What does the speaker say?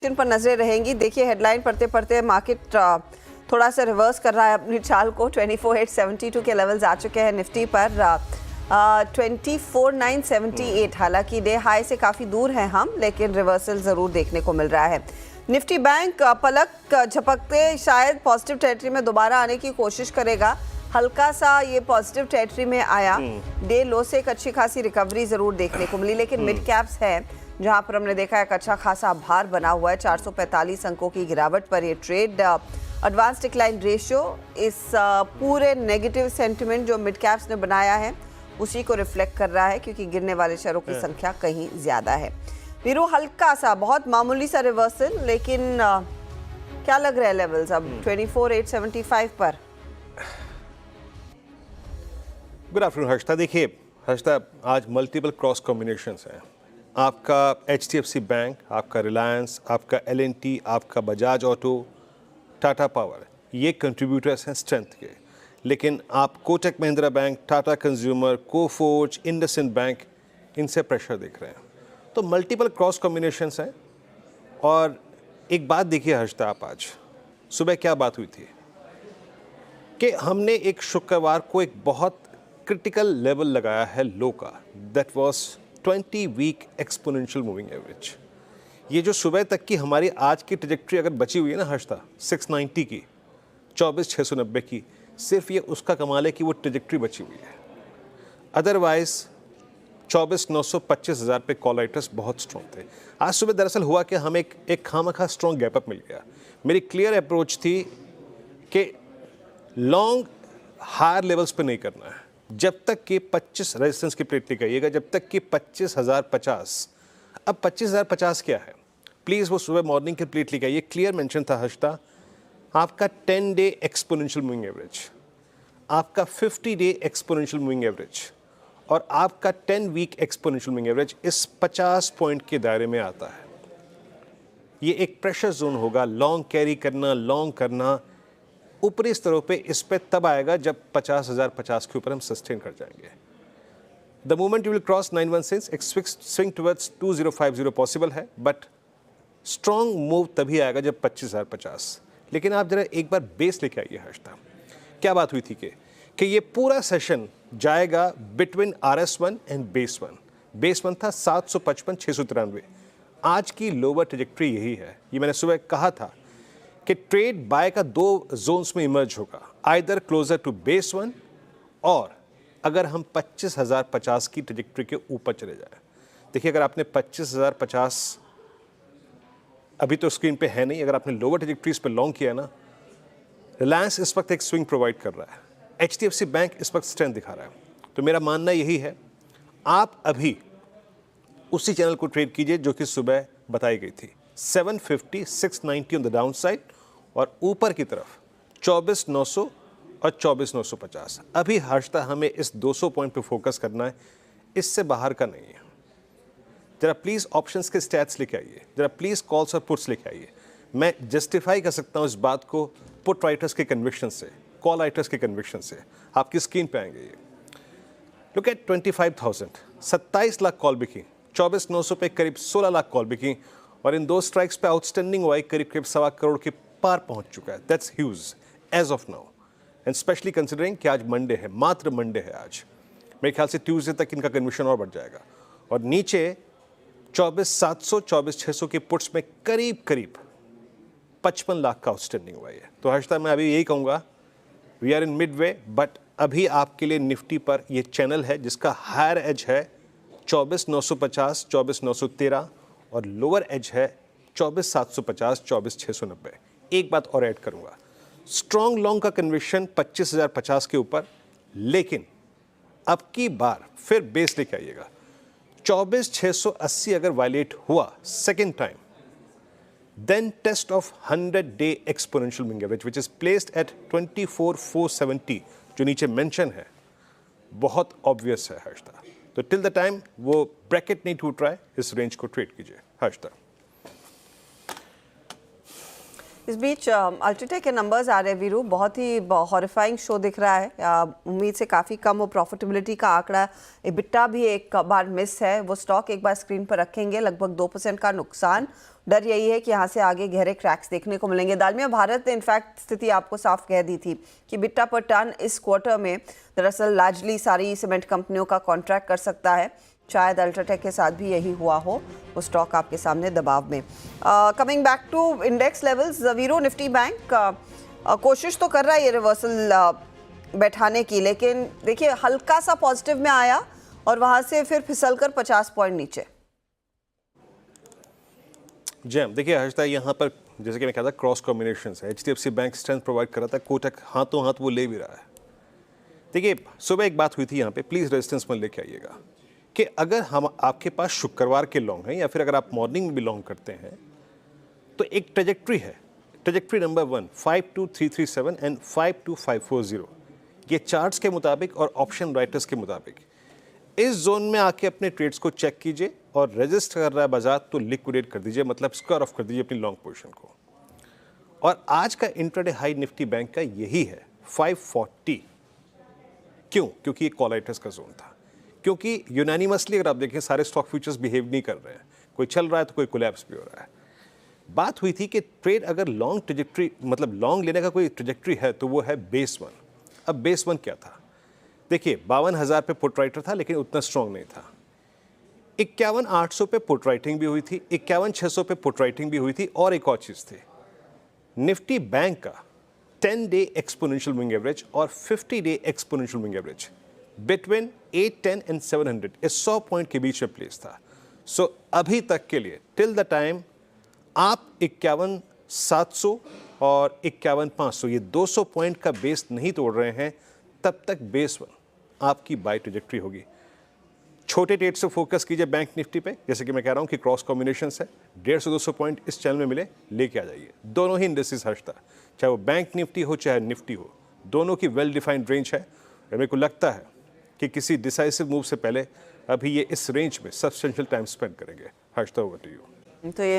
पर नजरें रहेंगी। देखिए हेडलाइन पढ़ते पढ़ते मार्केट थोड़ा सा रिवर्स कर रहा है अपनी चाल को। 24,872 के लेवल्स आ चुके हैं निफ्टी पर। 24,978 हालांकि डे हाई से काफ़ी दूर हैं हम, लेकिन रिवर्सल ज़रूर देखने को मिल रहा है। निफ्टी बैंक पलक झपकते शायद पॉजिटिव टेरिटरी में दोबारा आने की कोशिश करेगा। हल्का सा ये पॉजिटिव टेरिटरी में आया, डे लो से एक अच्छी खासी रिकवरी ज़रूर देखने को मिली, लेकिन मिड कैप्स है जहां पर हमने देखा एक अच्छा खासा भार बना हुआ है। 445 अंकों की गिरावट पर ये ट्रेड। एडवांस डिक्लाइन रेशियो इस पूरे नेगेटिव सेंटिमेंट जो मिड कैप्स ने बनाया है उसी को रिफ्लेक्ट कर रहा है, क्योंकि गिरने वाले शेयरों की संख्या कहीं ज्यादा है। वीरू हल्का सा बहुत मामूली सा रिवर्सल, लेकिन क्या लग रहा है लेवल्स अब 24,875 पर? Good afternoon Harshata. देखिए हर्षता, आज मल्टीपल क्रॉस कॉम्बिनेशंस हैं। आपका HDFC बैंक, आपका रिलायंस, आपका L&T, आपका बजाज ऑटो, टाटा पावर, ये कंट्रीब्यूटर्स हैं स्ट्रेंथ के। लेकिन आप Kotak Mahindra bank, Tata consumer, Coforge, IndusInd bank, इनसे प्रेशर देख रहे हैं। तो मल्टीपल क्रॉस कॉम्बिनेशंस हैं। और एक बात देखिए हर्षता, आप आज सुबह क्या बात हुई थी कि हमने एक शुक्रवार को एक बहुत क्रिटिकल लेवल लगाया है लो का, that was 20 week exponential moving average. ये जो सुबह तक की हमारी आज की ट्रैजेक्टरी अगर बची हुई है ना हर्षता, 690 की, 24,690 की, सिर्फ ये उसका कमाल है कि वो ट्रैजेक्टरी बची हुई है। अदरवाइज 24,900 25,000 पे कॉल राइटर्स बहुत स्ट्रॉन्ग थे। आज सुबह दरअसल हुआ कि हमें एक खामखा स्ट्रॉन्ग गैप अप मिल गया। मेरी क्लियर अप्रोच थी कि लॉन्ग हायर लेवल्स पे नहीं करना है जब तक कि 25 रेजिस्टेंस की प्लेट लगाइएगा, जब तक कि 25,050। अब 25,050 क्या है? प्लीज़ वो सुबह मॉर्निंग की प्लेट लगाइए। क्लियर मेंशन था हर्षता, आपका 10 डे एक्सपोनेंशियल मूविंग एवरेज, आपका 50 डे एक्सपोनेंशियल मूविंग एवरेज और आपका 10 वीक एक्सपोनेंशियल मूविंग एवरेज इस 50 पॉइंट के दायरे में आता है। ये एक प्रेशर जोन होगा। लॉन्ग कैरी करना, लॉन्ग करना ऊपरी स्तरों पे इस पे तब आएगा जब 50,050 के ऊपर हम सस्टेन कर जाएंगे। The moment you will cross 916, एक स्विंग टुवर्ड्स 2050 पॉसिबल है, बट स्ट्रॉन्ग मूव तभी आएगा जब 25,050। लेकिन आप जरा एक बार बेस लेके आइए हर्षता। क्या बात हुई थी कि ये पूरा सेशन जाएगा between RS1 and base 1। Base 1 था 755 693। आज की लोअर ट्रैजेक्टरी यही है। ये मैंने सुबह कहा था कि ट्रेड बाय का 2 जोन्स में इमर्ज होगा, आइदर क्लोजर टू बेस 1 और अगर हम 25,050 की ट्रैजेक्टरी के ऊपर चले जाए। देखिए अगर आपने 25,050 अभी तो स्क्रीन पे है नहीं, अगर आपने लोअर ट्रैजेक्टरीज पे लॉन्ग किया ना, रिलायंस इस वक्त एक स्विंग प्रोवाइड कर रहा है, HDFC बैंक इस वक्त स्ट्रेंथ दिखा रहा है। तो मेरा मानना यही है, आप अभी उसी चैनल को ट्रेड कीजिए जो कि सुबह बताई गई थी, 750 690 ऑन द डाउन साइड और ऊपर की तरफ 24,900 और 24,950। अभी हर्षता हमें इस 200 पॉइंट पे फोकस करना है, इससे बाहर का नहीं है। जरा प्लीज़ ऑप्शंस के स्टैट्स लेके आइए, जरा प्लीज़ कॉल्स और पुट्स लेके आइए। मैं जस्टिफाई कर सकता हूँ इस बात को पुट राइटर्स के कन्विक्शन से, कॉल राइटर्स के कन्विक्शन से। आपकी स्क्रीन पे आएंगे ये। लुक एट 25,000, 27 लाख कॉल बिकी, 24,900 पे करीब 16 लाख कॉल बिकी और इन 2 स्ट्राइक्स पे आउटस्टैंडिंग वाई करीब 1.25 करोड़ के पार पहुंच चुका है। That's huge as of now, and specially considering कि आज मंडे है, मात्र मंडे है आज। मेरे ख्याल से ट्यूसडे तक इनका कन्विक्शन और बढ़ जाएगा। और नीचे 24,700 24,600 के पुट्स में करीब 55 लाख का आउटस्टैंडिंग हुआ है। तो हर्षता मैं अभी यही कहूँगा, we are in mid way, but अभी आपके लिए निफ्टी पर ये चैनल है जिसका हायर एज है 24,950 24,913 और लोअर एज है 24,750 24,690। एक बात और ऐड करूंगा, स्ट्रॉन्ग लॉन्ग का कन्विक्शन 25,050 के ऊपर, लेकिन अब की बार फिर बेस लेके आइएगा। 24,680 अगर वायलेट हुआ second time, then test of 100 day exponential moving average which is placed at 24,470 जो नीचे मेंशन है, बहुत ऑब्वियस है हर्षता। तो टिल द टाइम वो ब्रैकेट नहीं टूट रहा है, इस रेंज को ट्रेड कीजिए हर्षता। इस बीच अल्ट्राटेक के नंबर्स आ रहे हैं वीरू, बहुत ही हॉरिफाइंग शो दिख रहा है। उम्मीद से काफ़ी कम वो प्रॉफिटेबिलिटी का आंकड़ा, EBITDA भी एक बार मिस है। वो स्टॉक एक बार स्क्रीन पर रखेंगे, लगभग 2% का नुकसान डर यही है कि यहाँ से आगे गहरे क्रैक्स देखने को मिलेंगे। दालमिया भारत ने इनफैक्ट स्थिति आपको साफ कह दी थी कि बिट्टा पर टन इस क्वार्टर में दरअसल लार्जली सारी सीमेंट कंपनियों का कॉन्ट्रैक्ट कर सकता है। शायद अल्ट्राटेक के साथ भी यही हुआ हो। वो स्टॉक आपके सामने दबाव में। Coming back to index levels, वीरो निफ्टी बैंक कोशिश तो कर रहा है ये रिवर्सल बैठाने की, लेकिन देखिए हल्का सा पॉजिटिव में आया और वहां से फिर फिसलकर 50 पॉइंट नीचे। जी देखिए हर्षदा, यहाँ पर जैसे कि मैं कहा था क्रॉस कॉम्बिनेशन है। HDFC बैंक स्ट्रेंथ प्रोवाइड कर रहा था, कोटक हाथों हाथ वो ले भी रहा है। देखिए सुबह एक बात हुई थी यहाँ पे, प्लीज़ रेजिस्टेंस में लेके आइएगा कि अगर हम आपके पास शुक्रवार के लॉन्ग हैं या फिर अगर आप मॉर्निंग में भी लॉन्ग करते हैं तो एक ट्रेजेक्ट्री है, ट्रेजेक्ट्री नंबर 1 52337 एंड 52540। ये चार्ट्स के मुताबिक और ऑप्शन राइटर्स के मुताबिक इस जोन में आके अपने ट्रेड्स को चेक कीजिए और रजिस्ट कर रहा है बाजार तो लिक्विडेट कर दीजिए, मतलब स्क्वायर ऑफ कर दीजिए अपनी लॉन्ग पोजीशन को। और आज का इंट्राडे हाई निफ्टी बैंक का यही है 540। क्यों? क्योंकि ये कॉलाइटर्स का जोन था, क्योंकि यूनानिमसली अगर आप देखें सारे स्टॉक फ्यूचर्स बिहेव नहीं कर रहे हैं, कोई चल रहा है तो कोई कोलैप्स भी हो रहा है। बात हुई थी कि ट्रेड अगर लॉन्ग ट्रेजेक्ट्री मतलब लॉन्ग लेने का कोई ट्रेजेक्ट्री है तो वो है बेस 1। अब बेस 1 क्या था? देखिए 52,000 पे पुट राइटर था लेकिन उतना स्ट्रॉन्ग नहीं था। 51,800 पे पुट राइटिंग भी हुई थी, 51,600 पे पुट राइटिंग भी हुई थी। और एक और चीज़ थी, निफ्टी बैंक का 10 डे एक्सपोनेंशियल मूविंग एवरेज और 50 day exponential moving average between 810 and 700 इस 100 पॉइंट के बीच में प्लेस था। सो अभी तक के लिए टिल द टाइम आप 51,700 और 51,500 ये 200 पॉइंट का बेस नहीं तोड़ रहे हैं, तब तक बेस 1 आपकी बाय ट्रेजेक्ट्री होगी। छोटे ट्रेड से फोकस कीजिए बैंक निफ्टी पे, जैसे कि मैं कह रहा हूँ कि क्रॉस कॉम्बिनेशंस है, 150-200 पॉइंट इस चैनल में मिले लेके आ जाइए। दोनों ही इंडेक्सेस हर्षता, चाहे वो बैंक निफ्टी हो चाहे निफ्टी हो, दोनों की वेल डिफाइंड रेंज है। और मेरे को लगता है कि किसी डिसाइसिव मूव से पहले अभी ये इस रेंज में सब्सटेंशियल टाइम स्पेंड करेंगे। Harshita, over to you. तो ये